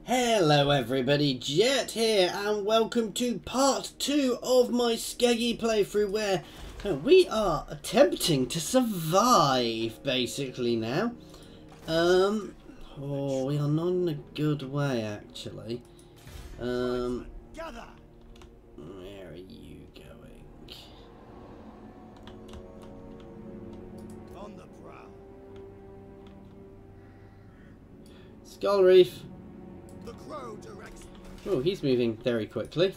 Hello everybody, Jet here, and welcome to part 2 of my Skeggi playthrough, where we are attempting to survive, basically, now. Oh, we are not in a good way, actually. Where are you going? On the prowl. Skull Reef. The crow directs. Oh, he's moving very quickly.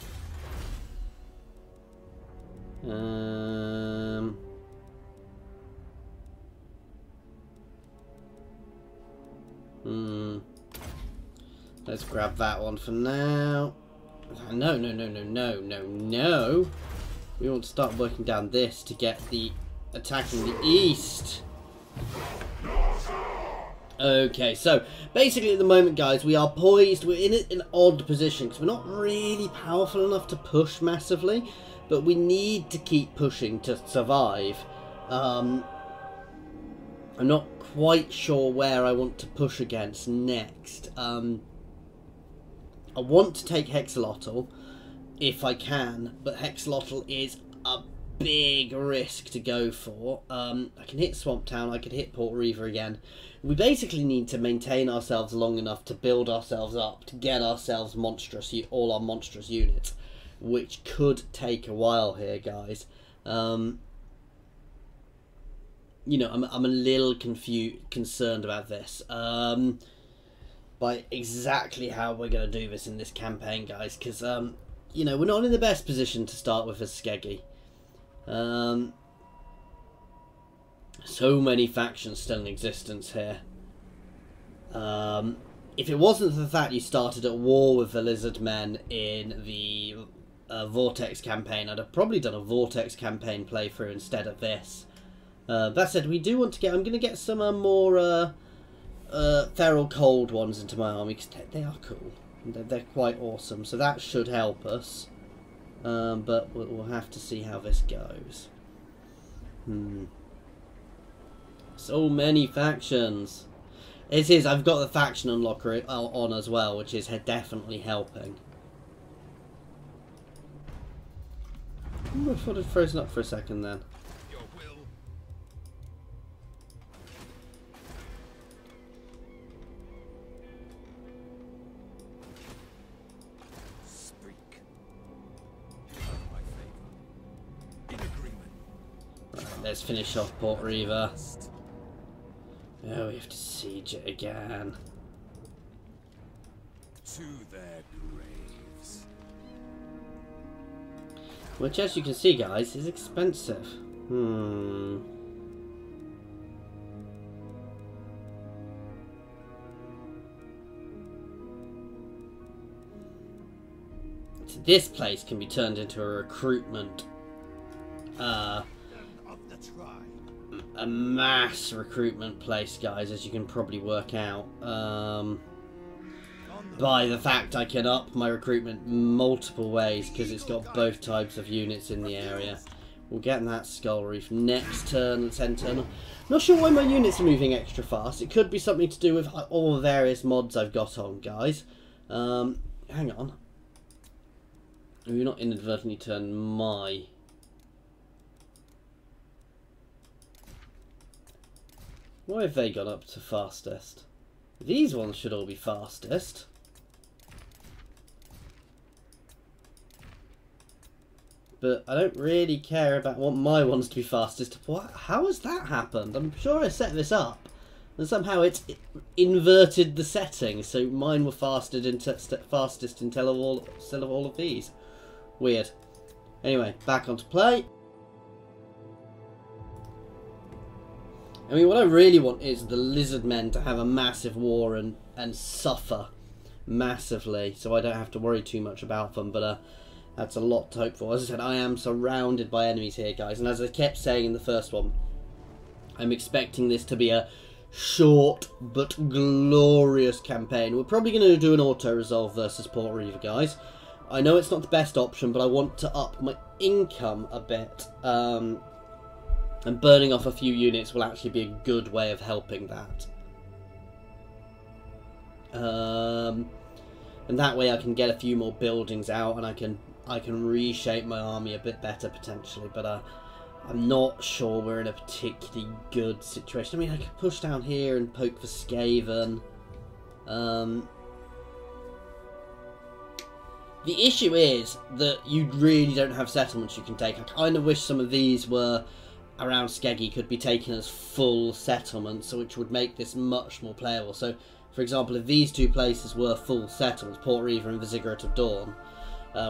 Let's grab that one for now. No. We want to start working down this to get the attacking the east. Okay, so basically at the moment, guys, we are poised. We're in an odd position because we're not really powerful enough to push massively, but we need to keep pushing to survive. I'm not quite sure where I want to push against next. I want to take Hexalotl if I can, but Hexalotl is a big risk to go for. I can hit Swamp Town, I could hit Port Reaver again. We basically need to maintain ourselves long enough to build ourselves up, to get ourselves all our monstrous units, which could take a while here, guys. You know, I'm a little concerned about this. By exactly how we're going to do this in this campaign, guys, because, you know, we're not in the best position to start with as Skeggi. So many factions still in existence here. If it wasn't for the fact you started at war with the Lizard Men in the Vortex campaign, I'd have probably done a Vortex campaign playthrough instead of this. That said, we do want to get... I'm going to get some more Feral Cold ones into my army, because they are cool. They're quite awesome, so that should help us. But we'll have to see how this goes. So many factions. It is. I've got the faction unlocker on as well, which is definitely helping. Ooh, I thought I'd frozen up for a second then. Your will. Speak. My favor. In agreement. Right, let's finish off Port Reaver. Oh, we have to siege it again. To their graves. Which, as you can see, guys, is expensive. So this place can be turned into a recruitment. Of the tribe. A mass recruitment place, guys, as you can probably work out. By the fact I can up my recruitment multiple ways because it's got both types of units in the area. We'll get that Skull Reef next turn. Let's end turn. Not sure why my units are moving extra fast. It could be something to do with all the various mods I've got on, guys. Hang on. We're not inadvertently turn my... Why have they gone up to fastest? These ones should all be fastest. But I don't really care about want my ones to be fastest. What? How has that happened? I'm sure I set this up. And somehow it's inverted the settings, so mine were fastest instead of all of these. Weird. Anyway, back onto play. I mean, what I really want is the Lizard Men to have a massive war and suffer massively, so I don't have to worry too much about them, but that's a lot to hope for. As I said, I am surrounded by enemies here, guys, and as I kept saying in the first one, I'm expecting this to be a short but glorious campaign. We're probably going to do an auto-resolve versus Port Reaver, guys. I know it's not the best option, but I want to up my income a bit, and burning off a few units will actually be a good way of helping that. And that way I can get a few more buildings out, and I can reshape my army a bit better potentially. But I'm not sure we're in a particularly good situation. I mean, I could push down here and poke for Skaven. The issue is that you really don't have settlements you can take. I kind of wish some of these were around Skeggi could be taken as full settlements, which would make this much more playable. So, for example, if these two places were full settlements, Port Reaver and Visigoth of Dawn,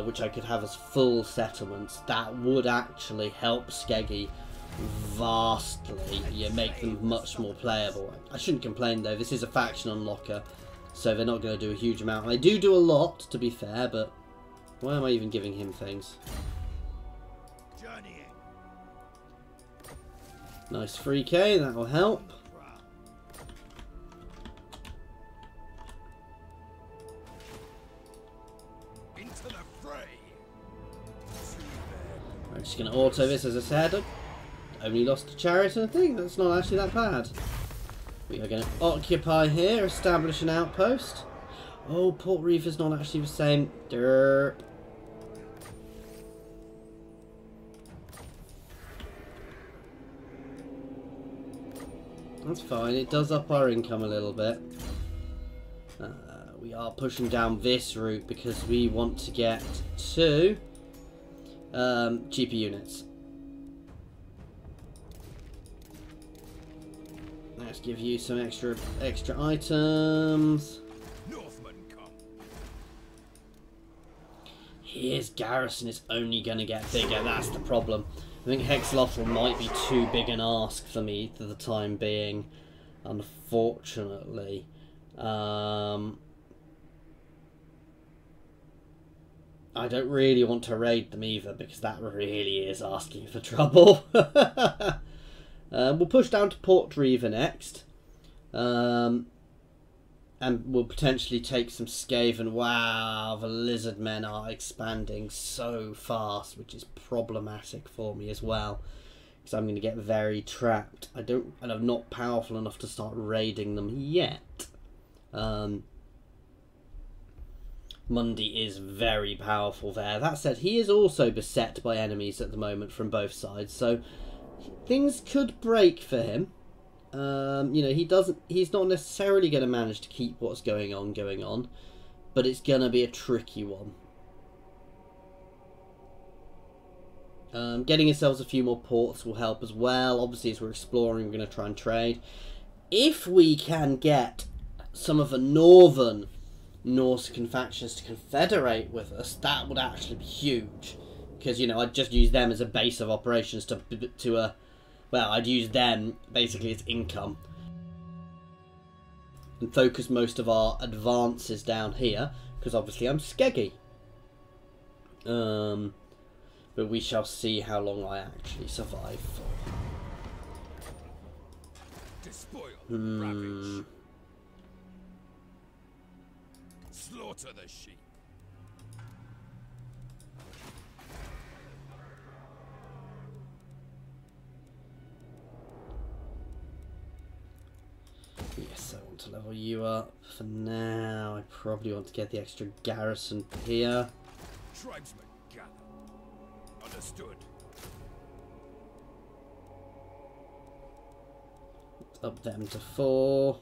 which I could have as full settlements, that would actually help Skeggi vastly. You make them much more playable. I shouldn't complain though, this is a faction unlocker, so they're not going to do a huge amount. They do a lot, to be fair, but why am I even giving him things? Nice 3k, that will help. I'm just going to auto this, as I said. I only lost a chariot, and I think that's not actually that bad. We are going to occupy here, establish an outpost. Oh, Port Reaver's not actually the same. Derp. That's fine, it does up our income a little bit. We are pushing down this route because we want to get to cheaper units. Let's give you some extra items. Northmen come. His garrison is only going to get bigger, that's the problem. I think Hexlotl might be too big an ask for me for the time being, unfortunately. I don't really want to raid them either, because that really is asking for trouble. We'll push down to Port Reaver next. And we'll potentially take some Skaven. Wow, the lizard men are expanding so fast, which is problematic for me as well, because I'm going to get very trapped. And I'm not powerful enough to start raiding them yet. Mundi is very powerful there. That said, he is also beset by enemies at the moment from both sides, so things could break for him. You know, he's not necessarily going to manage to keep what's going on, but it's going to be a tricky one. Getting ourselves a few more ports will help as well. Obviously, as we're exploring, we're going to try and trade. If we can get some of the northern Norscan factions to confederate with us, that would actually be huge. Because, you know, I'd just use them as a base of operations well, I'd use them basically as income. And focus most of our advances down here, because obviously I'm Skeggi. But we shall see how long I actually survive for. Despoil, ravage. Slaughter the sheep. Yes, I want to level you up. For now, I probably want to get the extra garrison here. Tribesmen gather. Understood. Up them to 4.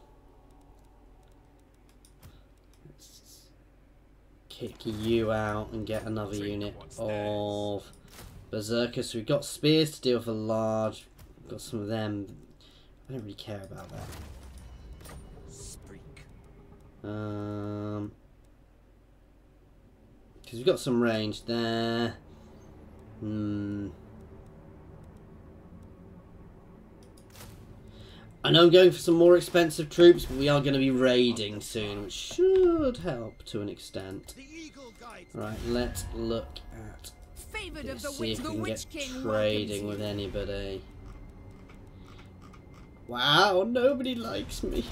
Let's kick you out and get another unit of berserkers. So we've got spears to deal with a large. We've got some of them. I don't really care about that. Because we've got some range there. I know I'm going for some more expensive troops, but we are going to be raiding soon, which should help to an extent. Right, let's look at this, see if we can get trading with anybody. Wow, nobody likes me.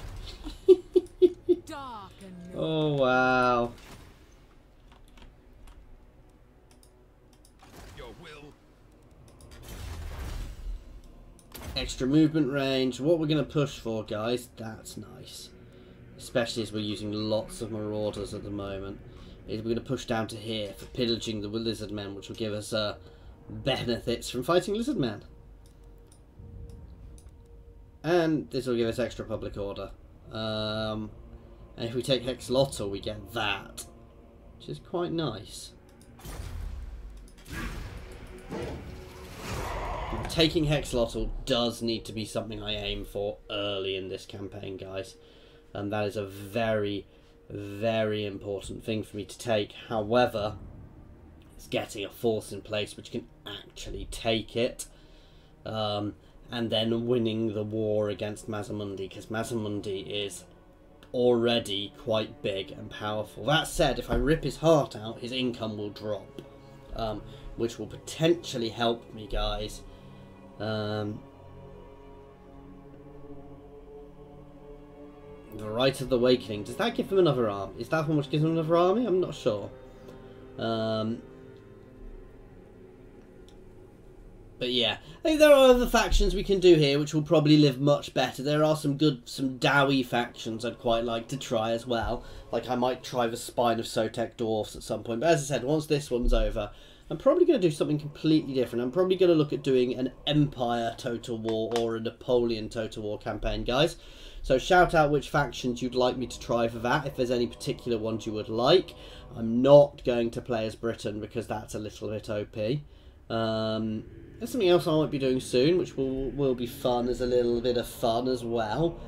Oh, wow. Your will. Extra movement range. What we're going to push for, guys, that's nice. especially as we're using lots of marauders at the moment, is we're going to push down to here for pillaging the lizard men, which will give us benefits from fighting lizard men. And this will give us extra public order. And if we take Hexlotl, we get that, which is quite nice. Taking Hexlotl does need to be something I aim for early in this campaign, guys. And that is a very, very important thing for me to take. However, it's getting a force in place which can actually take it. And then winning the war against Mazamundi, because Mazamundi is already quite big and powerful. That said, if I rip his heart out, his income will drop. Which will potentially help me, guys. The Rite of the Awakening. Does that give him another arm? Is that one which gives him another army? I'm not sure. But yeah, I think there are other factions we can do here which will probably live much better. There are some Dowie factions I'd quite like to try as well. Like I might try the Spine of Sotek Dwarfs at some point. But as I said, once this one's over, I'm probably going to do something completely different. I'm probably going to look at doing an Empire Total War or a Napoleon Total War campaign, guys. So shout out which factions you'd like me to try for that, if there's any particular ones you would like. I'm not going to play as Britain because that's a little bit OP. There's something else I might be doing soon, which will be fun as a little bit of fun as well.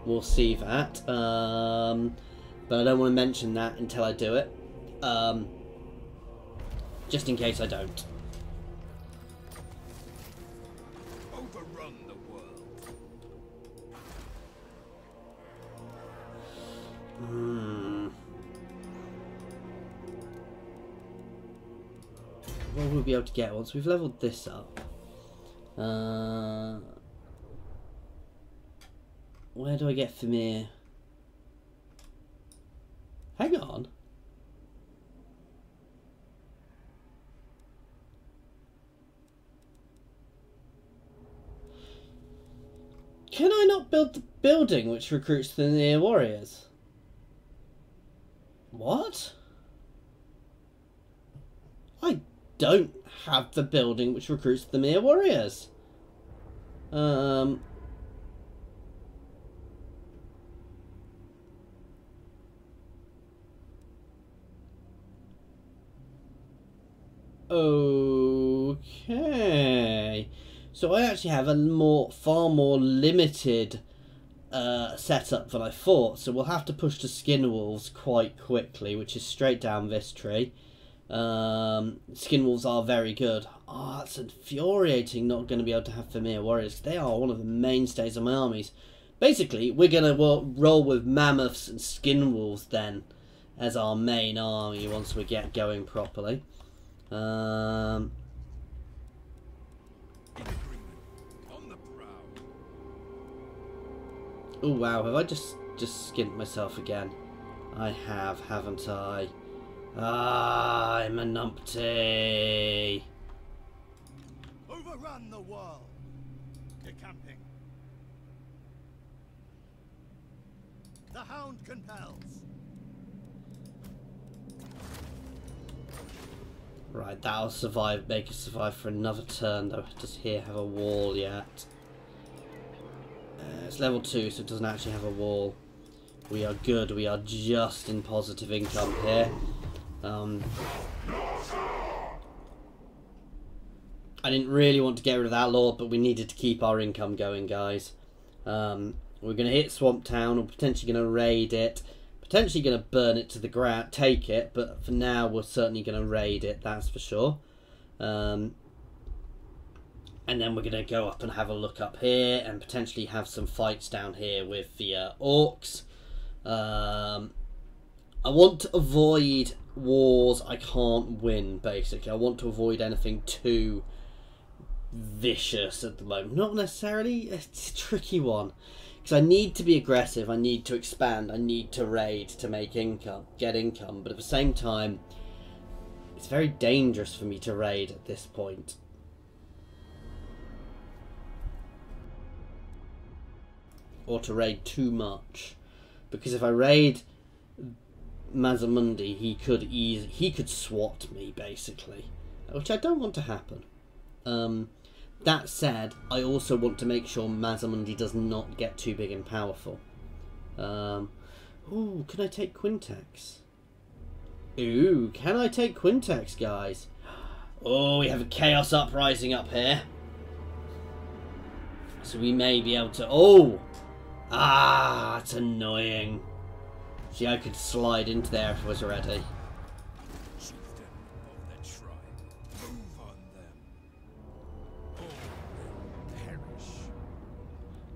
We'll see that. But I don't want to mention that until I do it. Just in case I don't. Overrun the world. What will we be able to get once we've leveled this up? Where do I get Famir? Hang on. Can I not build the building which recruits the near warriors? What? I don't have the building which recruits the mere warriors. Okay. So I actually have a far more limited setup than I thought. So we'll have to push to Skin Wolves quite quickly, which is straight down this tree. Skin Wolves are very good. Oh, that's infuriating not going to be able to have Famir Warriors. They are one of the mainstays of my armies. Basically, we're going to roll with Mammoths and Skin Wolves then as our main army once we get going properly. On the prowl. Oh wow, have I just skint myself again? I have, haven't I? Ah, I'm a numpty. Overrun the world. Decamping. The hound compels. Right, that'll survive, make us survive for another turn though. Does here have a wall yet? It's level 2, so it doesn't actually have a wall. We are good, we are just in positive income here. I didn't really want to get rid of that lord, but we needed to keep our income going, guys. We're going to hit Swamp Town, we're potentially going to raid it. Potentially going to burn it to the ground, take it, but for now we're certainly going to raid it, that's for sure. And then we're going to go up and have a look up here and potentially have some fights down here with the orcs. I want to avoid wars I can't win, basically. I want to avoid anything too vicious at the moment. Not necessarily, it's a tricky one. Because I need to be aggressive, I need to expand, I need to raid to make income, get income, but at the same time, it's very dangerous for me to raid at this point. Or to raid too much. Because if I raid Mazamundi, he could swat me, basically. Which I don't want to happen. That said, I also want to make sure Mazamundi does not get too big and powerful. Ooh, can I take Quintex? Ooh, can I take Quintex, guys? Oh, we have a Chaos Uprising up here. So we may be able to... Oh! Ah, it's annoying. See, I could slide into there if I was ready.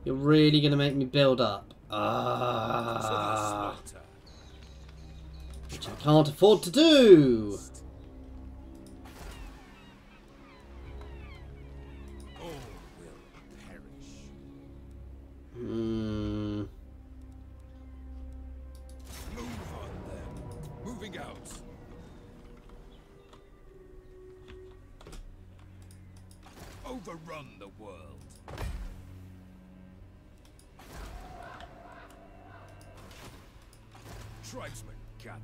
You're really going to make me build up? Ah. Which I can't afford to do. Hmm. Move on them. Moving out. Overrun the world. Tribesmen gather.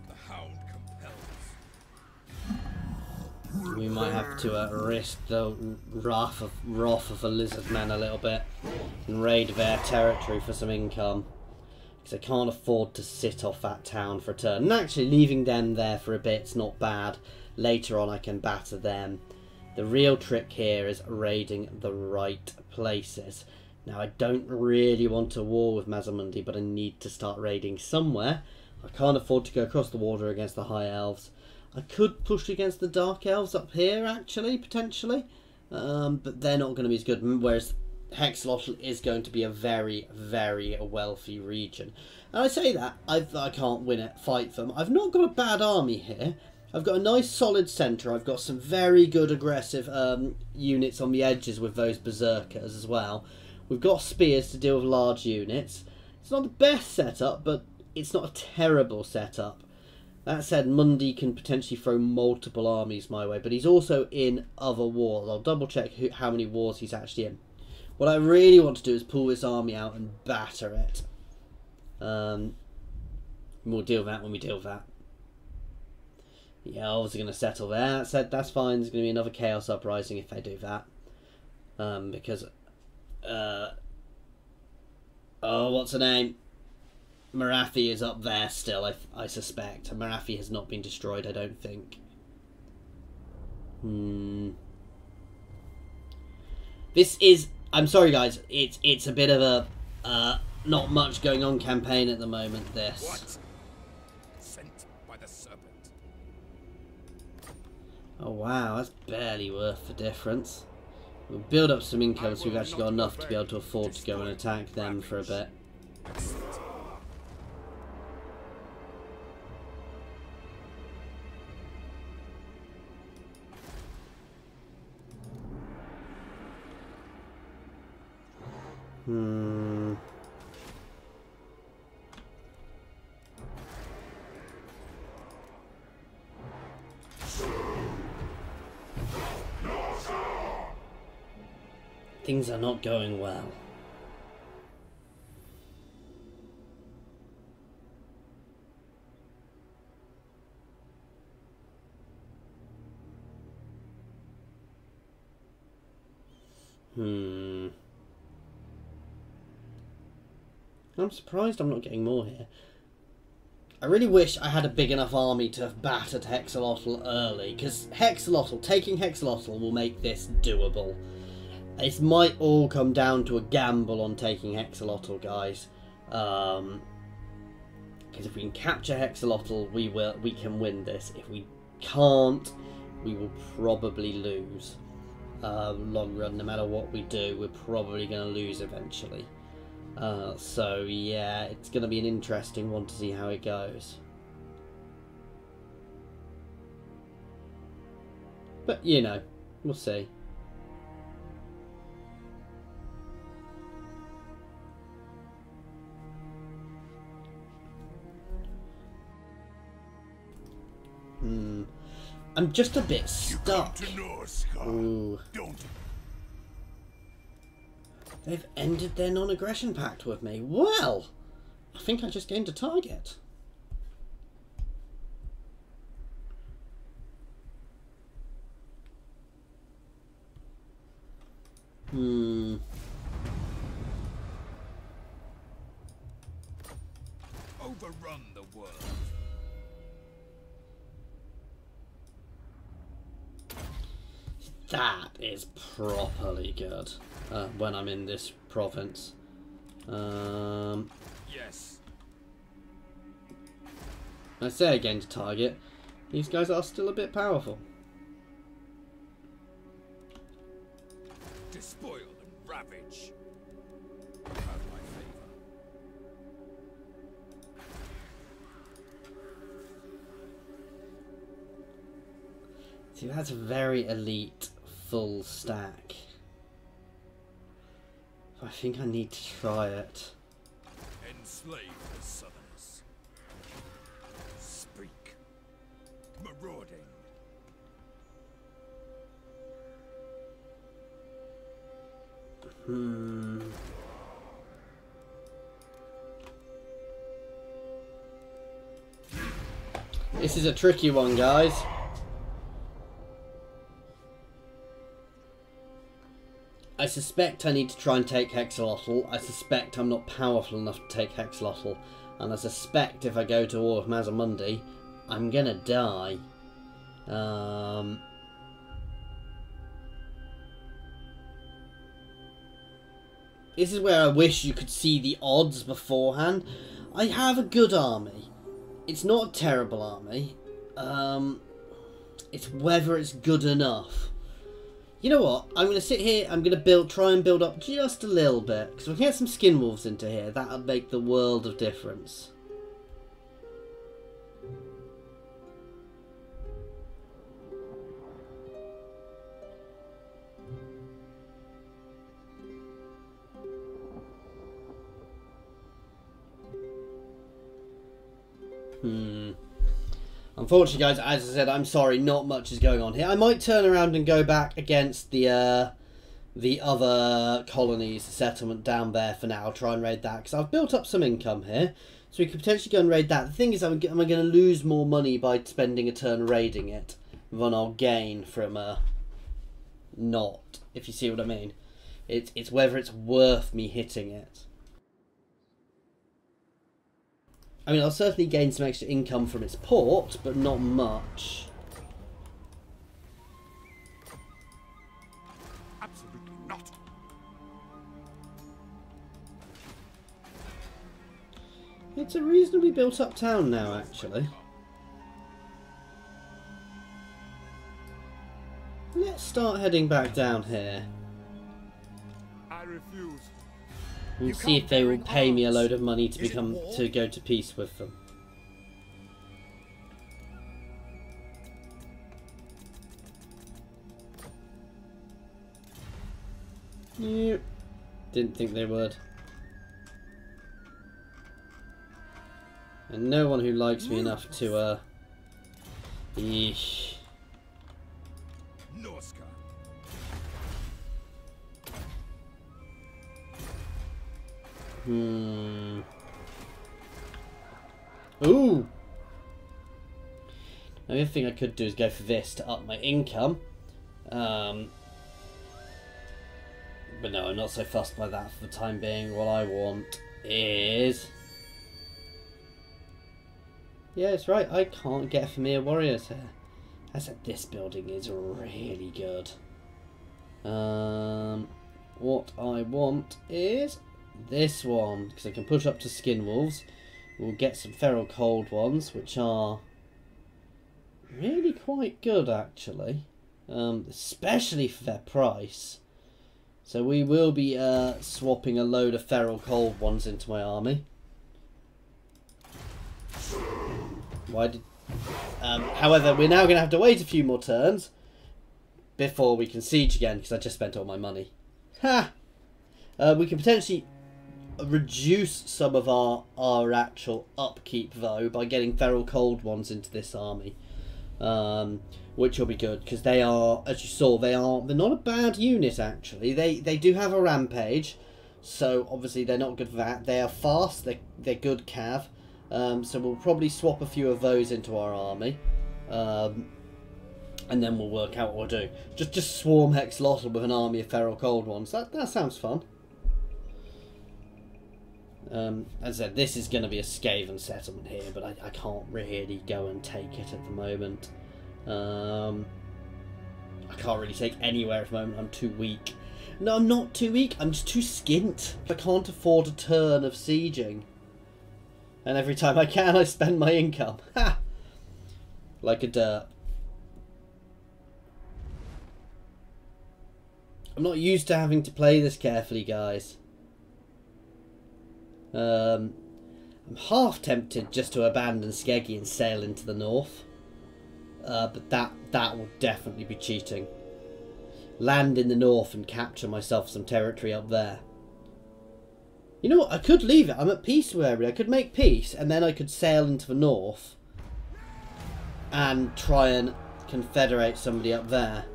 The hound compels. We might have to risk the wrath of the lizard men a little bit and raid their territory for some income, because I can't afford to sit off that town for a turn. And actually leaving them there for a bit's not bad. Later on I can batter them. The real trick here is raiding the right places. Now, I don't really want to war with Mazamundi, but I need to start raiding somewhere. I can't afford to go across the water against the High Elves. I could push against the Dark Elves up here, actually, potentially. But they're not going to be as good, whereas Hexalotl is going to be a very, very wealthy region. And I say that, I can't win it, fight them. I've not got a bad army here. I've got a nice solid centre. I've got some very good aggressive units on the edges with those berserkers as well. We've got spears to deal with large units. It's not the best setup, but it's not a terrible setup. That said, Mundi can potentially throw multiple armies my way, but he's also in other wars. I'll double check how many wars he's actually in. What I really want to do is pull this army out and batter it. We'll deal with that when we deal with that. The elves are going to settle there. That said, that's fine. There's going to be another Chaos Uprising if they do that. Because... oh, what's her name? Marathi is up there still, I suspect. Marathi has not been destroyed, I don't think. This is... I'm sorry, guys. It's a bit of a... not much going on campaign at the moment, this. What? Sent by the serpent. Oh, wow. That's barely worth the difference. We'll build up some income so we've actually got enough to be able to afford to go and attack them for a bit. Things are not going well. I'm surprised I'm not getting more here. I really wish I had a big enough army to have battered Hexalotl early, because taking Hexalotl will make this doable. It might all come down to a gamble on taking Hexalotl, guys. Because if we can capture Hexalotl, we can win this. If we can't, we will probably lose. Long run, no matter what we do, we're probably going to lose eventually. So yeah, it's going to be an interesting one to see how it goes. But you know, we'll see. I'm just a bit stuck. Ooh. They've ended their non-aggression pact with me. Well, I think I just gained a target. Overrun the world. That is properly good when I'm in this province. Yes. I say I gained a target. These guys are still a bit powerful. Despoil and ravage. Have my favor. See, that's a very elite full stack. I think I need to try it. Enslave the Southerners. Speak. Marauding. This is a tricky one, guys. I suspect I need to try and take Hexalotl. I suspect I'm not powerful enough to take Hexalotl. And I suspect if I go to War of Mazamundi, I'm gonna die. This is where I wish you could see the odds beforehand. I have a good army. It's not a terrible army. It's whether it's good enough. You know what? I'm going to sit here. I'm going to try and build up just a little bit. Because if we can get some skin wolves into here, that would make the world of difference. Unfortunately, guys, as I said, I'm sorry, not much is going on here. I might turn around and go back against the other colonies, the settlement down there for now. I'll try and raid that, because I've built up some income here. So we could potentially go and raid that. The thing is, am I going to lose more money by spending a turn raiding it than I'll gain from not, if you see what I mean. It's whether it's worth me hitting it. I mean, I'll certainly gain some extra income from its port, but not much. Absolutely not. It's a reasonably built up town now, actually. Let's start heading back down here. I refuse. And see if they will pay me a load of money to go to peace with them. Yep. Didn't think they would. And no one who likes me enough to Eesh. Norsca. Ooh. Now, the other thing I could do is go for this to up my income. But no, I'm not so fussed by that for the time being. What I want is... Yeah, it's right. I can't get Famir warriors here. I said this building is really good. What I want is this one, because I can push up to skin wolves. We'll get some feral cold ones, which are really quite good actually, especially for their price. So we will be swapping a load of feral cold ones into my army. However, we're now going to have to wait a few more turns before we can siege again, because I just spent all my money. Ha! We can potentially reduce some of our actual upkeep though by getting feral cold ones into this army, which will be good, because they are, as you saw, they're not a bad unit actually. They do have a rampage, so obviously they're not good for that. They are fast, they're good cav, so we'll probably swap a few of those into our army, and then we'll work out what we'll do. Just swarm Hexlotl with an army of feral cold ones. That sounds fun. As I said, this is going to be a Skaven settlement here, but I can't really go and take it at the moment. I can't really take anywhere at the moment. I'm too weak. No, I'm not too weak. I'm just too skint. I can't afford a turn of sieging. And every time I can, I spend my income. Ha! Like a derp. I'm not used to having to play this carefully, guys. I'm half tempted just to abandon Skeggi and sail into the north. But that will definitely be cheating. Land in the north and capture myself some territory up there. You know what? I could leave it. I'm at peace with everybody. I could make peace and then I could sail into the north and try and confederate somebody up there.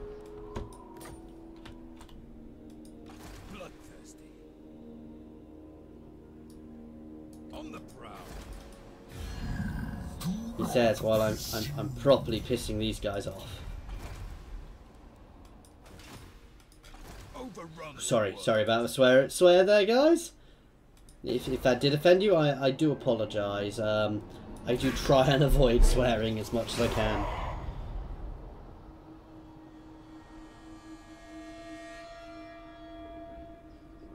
Bloodthirsty. On the prowl. He says while I'm properly pissing these guys off. Sorry about the swear there, guys. If that did offend you, I do apologise. I do try and avoid swearing as much as I can.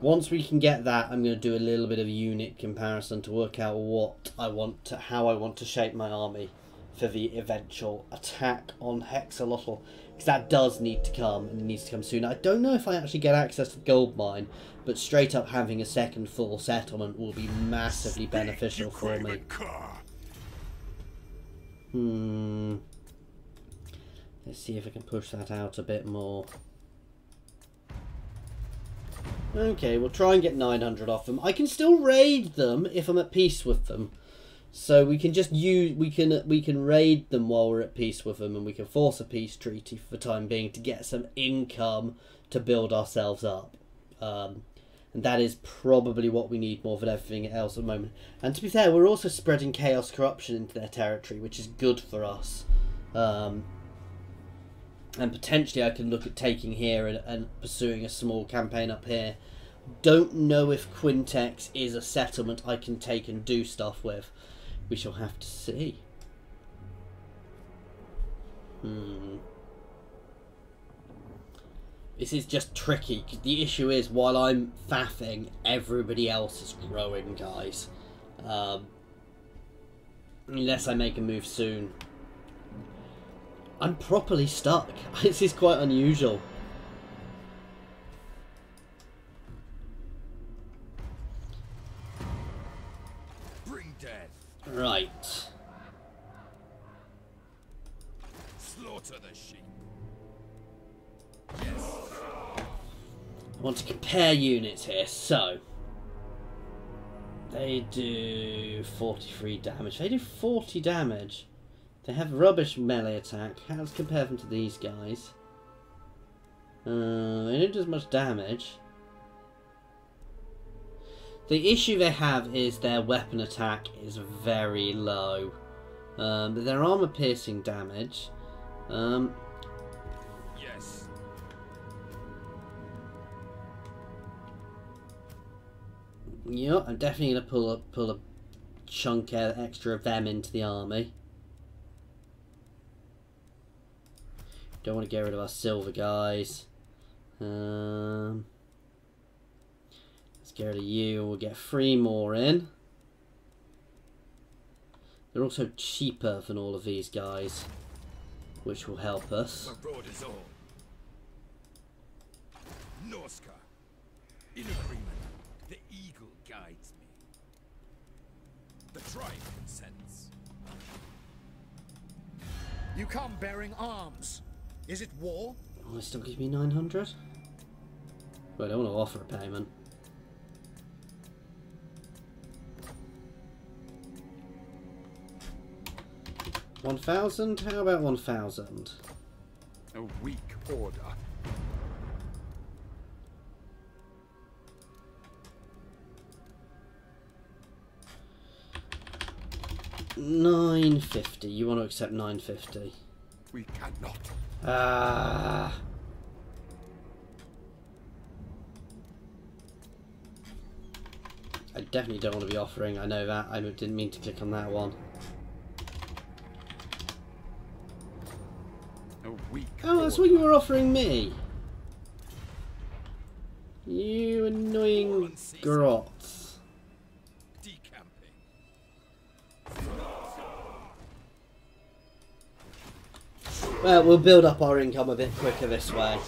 Once we can get that, I'm going to do a little bit of unit comparison to work out how I want to shape my army for the eventual attack on Hexlotl, because that does need to come, and it needs to come soon. I don't know if I actually get access to the gold mine, but straight up having a second full settlement will be massively beneficial for me. Let's see if I can push that out a bit more. Okay, we'll try and get 900 off them. I can still raid them if I'm at peace with them. So we can just we can raid them while we're at peace with them, and we can force a peace treaty for the time being to get some income to build ourselves up. And that is probably what we need more than everything else at the moment. And to be fair, we're also spreading chaos corruption into their territory, which is good for us. And potentially I can look at taking here and pursuing a small campaign up here. Don't know if Quintex is a settlement I can take and do stuff with. We shall have to see. This is just tricky, because the issue is, while I'm faffing, everybody else is growing, guys. Unless I make a move soon. I'm properly stuck. This is quite unusual. Bring death. Right. Slaughter the sheep. Yes. I want to compare units here, so they do 43 damage. They do 40 damage. They have rubbish melee attack. How does compare them to these guys? They don't do as much damage. The issue they have is their weapon attack is very low. But their armor piercing damage. Yes. Yeah, I'm definitely gonna pull a chunk extra of them into the army. Don't want to get rid of our silver guys. Let's get rid of you. We'll get 3 more in. They're also cheaper than all of these guys, which will help us. The road is all. Norsca. In agreement. The eagle guides me. The tribe consents. You come bearing arms. Is it war? Oh, they still give me 900? Well, I don't want to offer a payment. $1,000? How about 1,000? A weak order. 950. You want to accept 950? We cannot. Ah. I definitely don't want to be offering. I know that. I didn't mean to click on that one. A weak Oh, that's what you were offering me. You annoying grots. decamping. Well, we'll build up our income a bit quicker this way.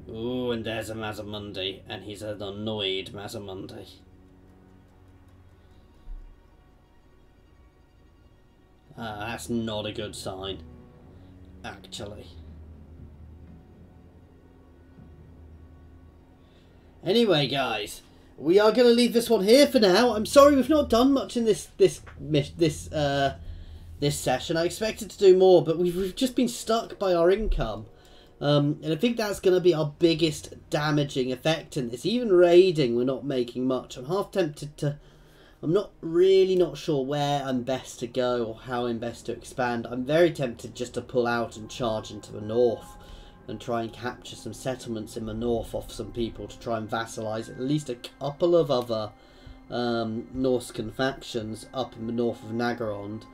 Ooh, and there's a Mazamundi, and he's an annoyed Mazamundi. That's not a good sign, actually. Anyway, guys, we are going to leave this one here for now. I'm sorry we've not done much in this session. I expected to do more, but we've just been stuck by our income. And I think that's going to be our biggest damaging effect in this. Even raiding, we're not making much. I'm half tempted to... I'm not sure where I'm best to go or how I'm best to expand. I'm very tempted just to pull out and charge into the north and try and capture some settlements in the north off some people to try and vassalize at least a couple of other Norscan factions up in the north of Nagarond.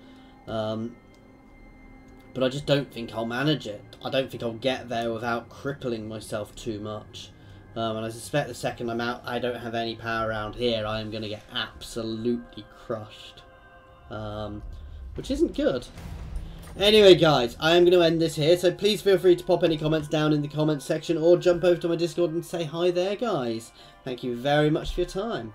But I just don't think I'll manage it. I don't think I'll get there without crippling myself too much. And I suspect the second I'm out, I don't have any power around here, I am going to get absolutely crushed. Which isn't good. Anyway, guys, I am going to end this here, so please feel free to pop any comments down in the comments section or jump over to my Discord and say hi there, guys. Thank you very much for your time.